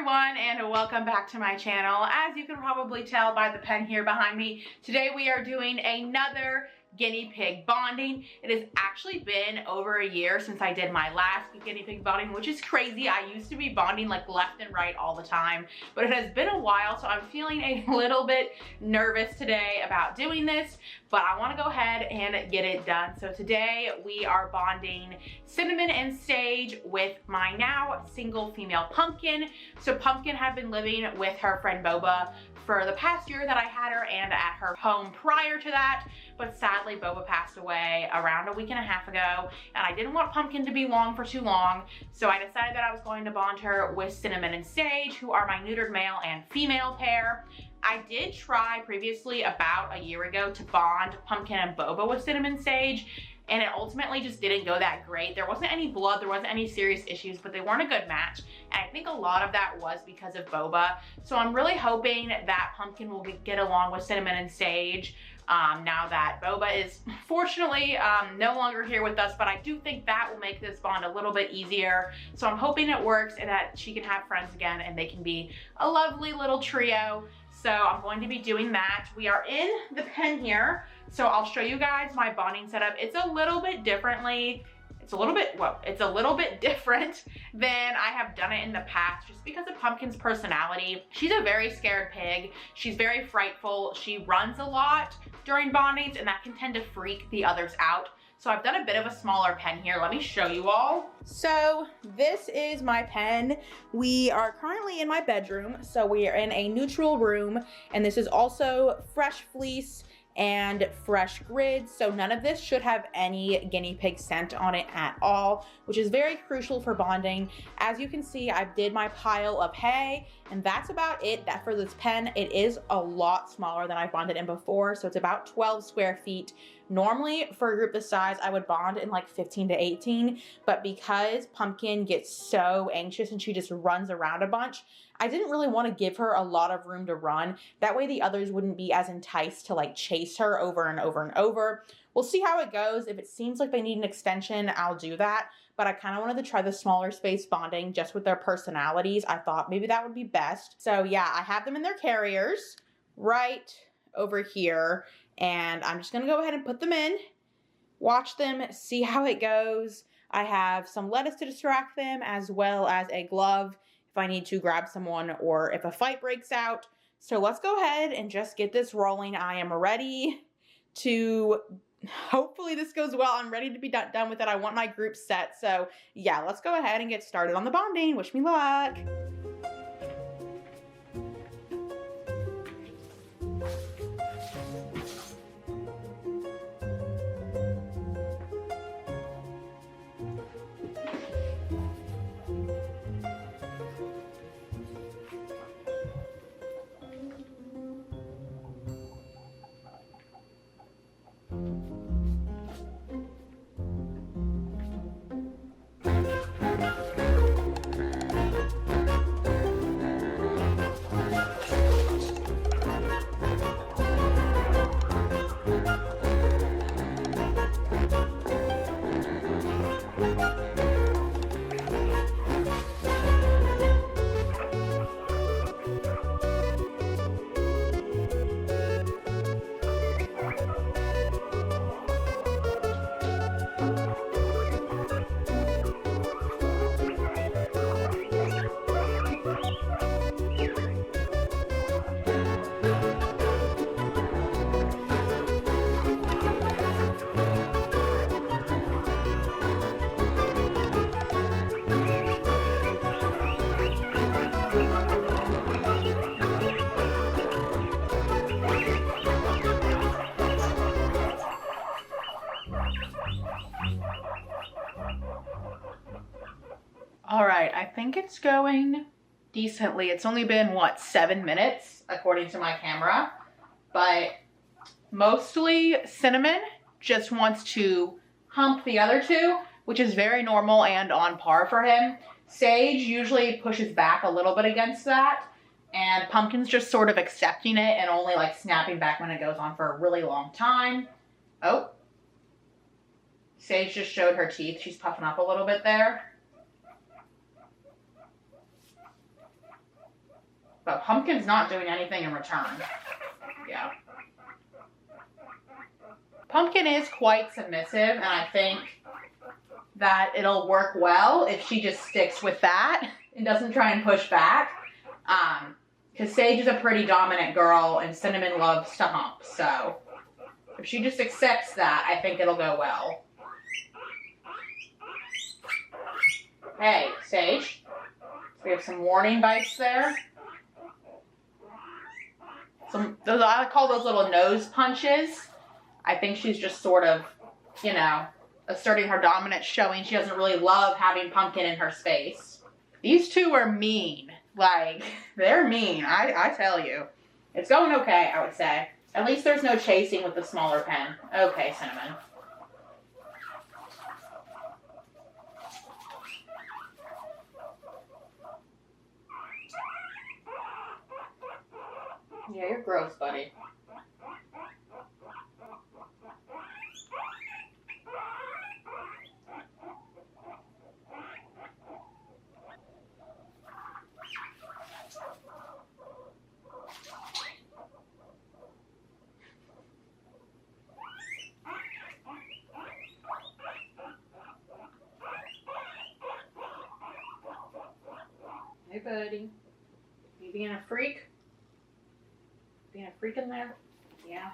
everyone, and welcome back to my channel. As you can probably tell by the pen here behind me, today we are doing another guinea pig bonding. It has actually been over a year since I did my last guinea pig bonding, which is crazy. I used to be bonding like left and right all the time, but it has been a while, so I'm feeling a little bit nervous today about doing this, but I want to go ahead and get it done. So today we are bonding Cinnamon and Sage with my now single female Pumpkin. So Pumpkin had been living with her friend Boba for the past year that I had her and at her home prior to that, but sadly Boba passed away around a week and a half ago, and I didn't want Pumpkin to be along for too long, so I decided that I was going to bond her with Cinnamon and Sage, who are my neutered male and female pair. I did try previously about a year ago to bond Pumpkin and Boba with Cinnamon Sage, and it ultimately just didn't go that great. There wasn't any blood, there wasn't any serious issues, but they weren't a good match. And I think a lot of that was because of Boba. So I'm really hoping that Pumpkin will get along with Cinnamon and Sage now that Boba is fortunately no longer here with us, but I do think that will make this bond a little bit easier. So I'm hoping it works and that she can have friends again and they can be a lovely little trio. So I'm going to be doing that. We are in the pen here, so I'll show you guys my bonding setup. It's a little bit differently. It's a little bit different than I have done it in the past, just because of Pumpkin's personality. She's a very scared pig. She's very frightful. She runs a lot during bondings, and that can tend to freak the others out. So I've done a bit of a smaller pen here. Let me show you all. So this is my pen. We are currently in my bedroom. So we are in a neutral room, and this is also fresh fleece and fresh grids, so none of this should have any guinea pig scent on it at all, which is very crucial for bonding. As you can see, I did my pile of hay, and that's about it. That for this pen, it is a lot smaller than I've bonded in before, so it's about 12 square feet. Normally, for a group this size, I would bond in like 15 to 18, but because Pumpkin gets so anxious and she just runs around a bunch, I didn't really want to give her a lot of room to run. That way the others wouldn't be as enticed to like chase her over and over and over. We'll see how it goes. If it seems like they need an extension, I'll do that. But I kind of wanted to try the smaller space bonding just with their personalities. I thought maybe that would be best. So yeah, I have them in their carriers right over here. And I'm just going to go ahead and put them in, watch them, see how it goes. I have some lettuce to distract them, as well as a glove if I need to grab someone or if a fight breaks out. So let's go ahead and just get this rolling. I am ready to, hopefully this goes well. I'm ready to be done with it. I want my group set. So yeah, let's go ahead and get started on the bonding. Wish me luck. All right, I think it's going decently. It's only been, what, 7 minutes, according to my camera. But mostly Cinnamon just wants to hump the other two, which is very normal and on par for him. Sage usually pushes back a little bit against that, and Pumpkin's just sort of accepting it and only like snapping back when it goes on for a really long time. Oh, Sage just showed her teeth. She's puffing up a little bit there. But Pumpkin's not doing anything in return. Yeah. Pumpkin is quite submissive, and I think that it'll work well if she just sticks with that and doesn't try and push back. Because Sage is a pretty dominant girl, and Cinnamon loves to hump. So if she just accepts that, I think it'll go well. Hey, Sage. We have some warning bites there. I call those little nose punches. I think she's just sort of, you know, asserting her dominance, showing she doesn't really love having Pumpkin in her space. These two are mean. Like, they're mean, I tell you. It's going okay, I would say. At least there's no chasing with the smaller pen. Okay, Cinnamon. Yeah, you're gross, buddy. Hey, buddy. You being a freak? Being a freak in there? Yeah.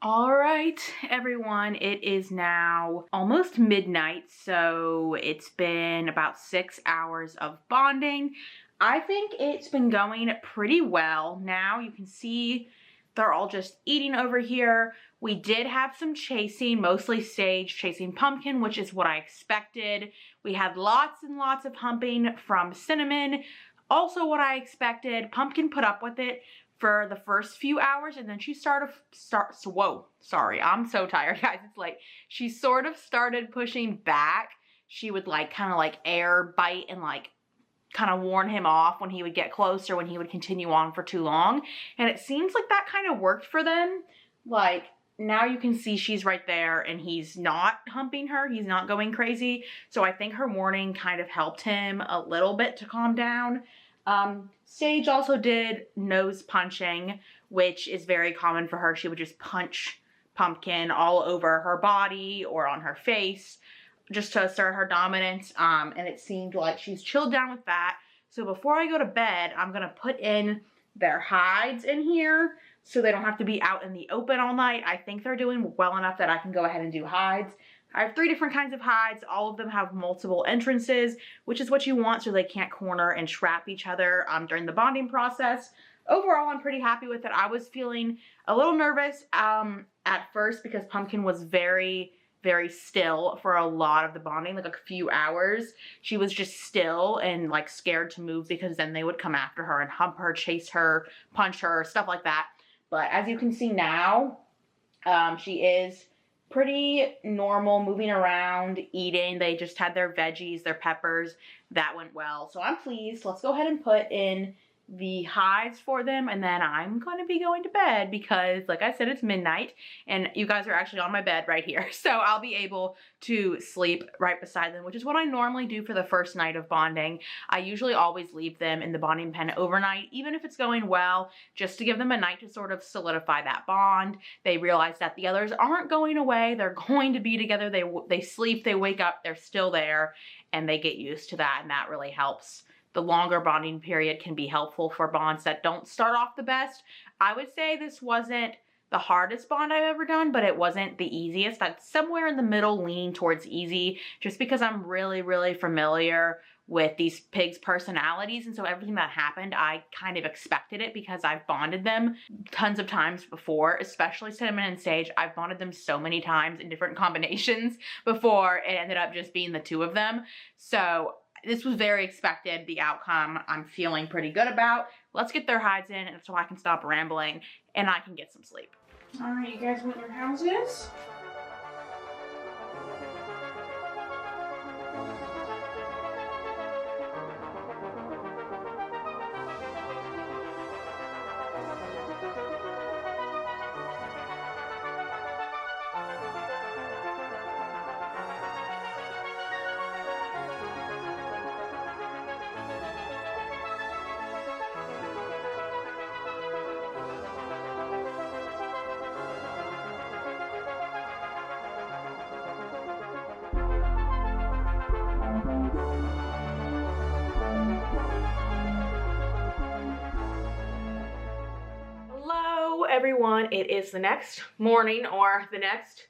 All right, everyone, it is now almost midnight, so it's been about 6 hours of bonding. I think it's been going pretty well. Now you can see they're all just eating over here. We did have some chasing, mostly Sage chasing Pumpkin, which is what I expected. We had lots and lots of humping from Cinnamon, also what I expected. Pumpkin put up with it for the first few hours, and then she whoa, sorry, I'm so tired, guys, it's late. She sort of started pushing back. She would like kind of like air bite and like kind of warn him off when he would get close or when he would continue on for too long. And it seems like that kind of worked for them. Like, now you can see she's right there and he's not humping her. He's not going crazy. So I think her warning kind of helped him a little bit to calm down. Sage also did nose punching, which is very common for her. She would just punch Pumpkin all over her body or on her face just to assert her dominance. And it seemed like she's chilled down with that. So before I go to bed, I'm going to put in their hides in here so they don't have to be out in the open all night. I think they're doing well enough that I can go ahead and do hides. I have 3 different kinds of hides. All of them have multiple entrances, which is what you want so they can't corner and trap each other during the bonding process. Overall, I'm pretty happy with it. I was feeling a little nervous at first because Pumpkin was very still for a lot of the bonding, like a few hours. She was just still and like scared to move because then they would come after her and hump her, chase her, punch her, stuff like that. But as you can see now, she is pretty normal, moving around, eating. They just had their veggies, their peppers. That went well. So I'm pleased. Let's go ahead and put in the hides for them, and then I'm going to be going to bed because, like I said, it's midnight and you guys are actually on my bed right here, so I'll be able to sleep right beside them, which is what I normally do for the first night of bonding. I usually always leave them in the bonding pen overnight, even if it's going well, just to give them a night to sort of solidify that bond. They realize that the others aren't going away, they're going to be together. They sleep, they wake up, they're still there, and they get used to that, and that really helps. The longer bonding period can be helpful for bonds that don't start off the best. I would say this wasn't the hardest bond I've ever done, but it wasn't the easiest. I'm somewhere in the middle, leaning towards easy, just because I'm really familiar with these pigs' personalities. And so everything that happened, I kind of expected it because I've bonded them tons of times before, especially Cinnamon and Sage. I've bonded them so many times in different combinations before it ended up just being the 2 of them. So this was very expected. The outcome I'm feeling pretty good about. Let's get their hides in so I can stop rambling and I can get some sleep. All right, you guys want your houses? Everyone, it is the next morning or the next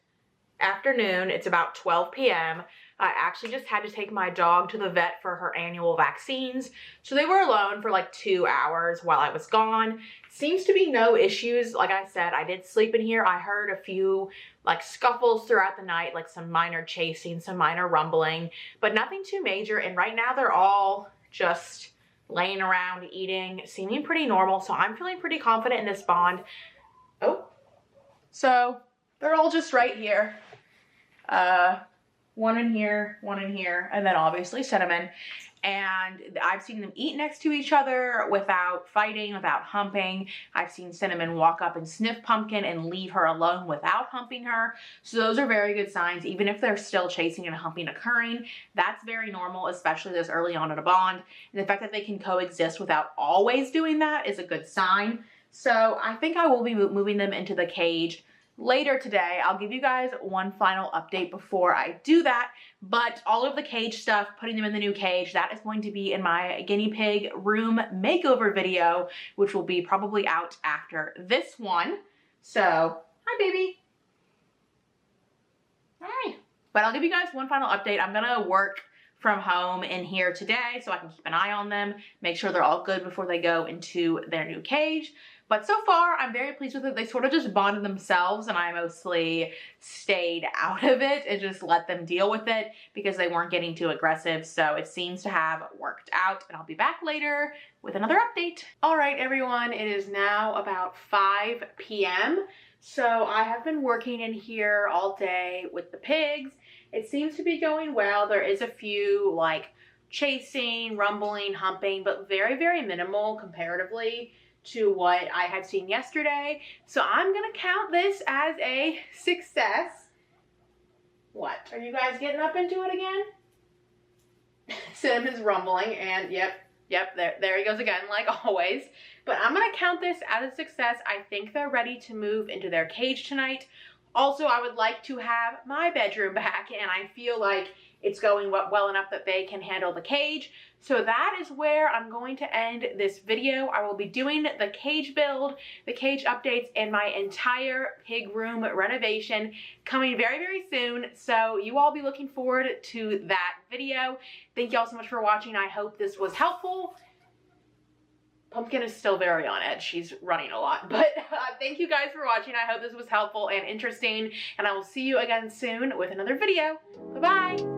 afternoon. It's about 12 p.m. I actually just had to take my dog to the vet for her annual vaccines. So they were alone for like 2 hours while I was gone. Seems to be no issues. Like I said, I did sleep in here. I heard a few like scuffles throughout the night, like some minor chasing, some minor rumbling, but nothing too major. And right now they're all just laying around eating, seeming pretty normal. So I'm feeling pretty confident in this bond. Oh, so they're all just right here. One in here, and then obviously Cinnamon. And I've seen them eat next to each other without fighting, without humping. I've seen Cinnamon walk up and sniff Pumpkin and leave her alone without humping her. So those are very good signs. Even if there's still chasing and humping occurring, that's very normal, especially this early on in a bond. And the fact that they can coexist without always doing that is a good sign. So I think I will be moving them into the cage later today. I'll give you guys one final update before I do that, but all of the cage stuff, putting them in the new cage, that is going to be in my guinea pig room makeover video, which will be probably out after this one. So, hi baby. Hi. But I'll give you guys one final update. I'm gonna work from home in here today so I can keep an eye on them, make sure they're all good before they go into their new cage. But so far, I'm very pleased with it. They sort of just bonded themselves and I mostly stayed out of it and just let them deal with it because they weren't getting too aggressive. So it seems to have worked out, and I'll be back later with another update. All right, everyone, it is now about 5 p.m. So I have been working in here all day with the pigs. It seems to be going well. There is a few like chasing, rumbling, humping, but very, very minimal comparatively to what I had seen yesterday. So I'm gonna count this as a success. What? Are you guys getting up into it again? Cinnamon's rumbling, and yep, there he goes again, like always. But I'm gonna count this as a success. I think they're ready to move into their cage tonight. Also, I would like to have my bedroom back, and I feel like it's going well enough that they can handle the cage. So that is where I'm going to end this video. I will be doing the cage build, the cage updates, and my entire pig room renovation coming very, very soon. So you all be looking forward to that video. Thank you all so much for watching. I hope this was helpful. Pumpkin is still very on edge. She's running a lot. But thank you guys for watching. I hope this was helpful and interesting. And I will see you again soon with another video. Bye-bye.